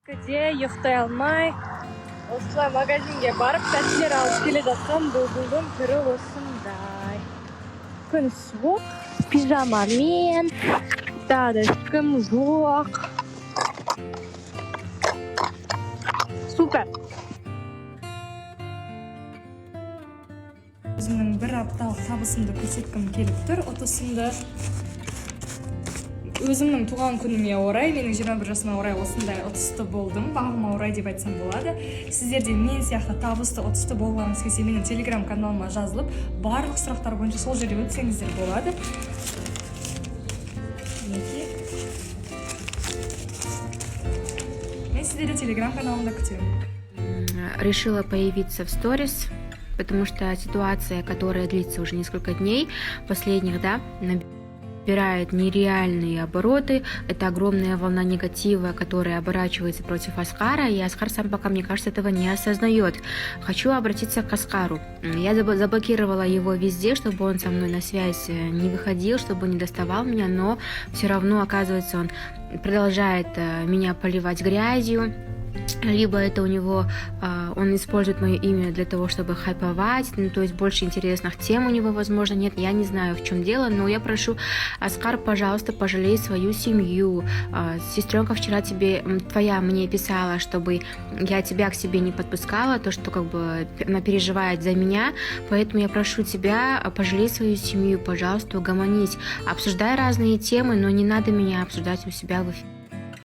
Де ұйықтай алмай, осылай магазинге барып тәттілер алып келе жатқан бұлбұлдың түрі осындай. Күн суық, пижамамен, тағы ешкім жоқ. Супер! Өзімнің бір апталық табысымды көрсеткім келіп тұр. Отысымды өзімнің туған күніме орай, менің 21 жасыма орай осындай ұтысты болдым. Бағыма орай деп айтсам болады. Сіздер де мен сияқты табысты ұтысты болғаныңыз келсе, менің телеграм каналыма жазылып, барлық сұрақтар бойынша сол жерде өтсеңіздер болады. Мен сіздерді телеграм каналымда күтемін. Решила появиться в сторис, потому что ситуация, которая длится уже несколько дней, последних, да, набирает нереальные обороты. Это огромная волна негатива, которая оборачивается против Оскара, и Оскар сам пока, мне кажется, этого не осознает. Хочу обратиться к Оскару. Я заблокировала его везде, чтобы он со мной на связь не выходил, чтобы не доставал меня, но все равно, оказывается, он продолжает меня поливать грязью. Либо это у него, он использует мое имя для того, чтобы хайповать, ну, то есть больше интересных тем у него, возможно, нет. Я не знаю, в чем дело, но я прошу, Оскар, пожалуйста, пожалей свою семью. Сестренка вчера твоя мне писала, чтобы я тебя к себе не подпускала, то, что как бы она переживает за меня, поэтому я прошу тебя, пожалей свою семью, пожалуйста, угомонись. Обсуждай разные темы, но не надо меня обсуждать у себя в эфире.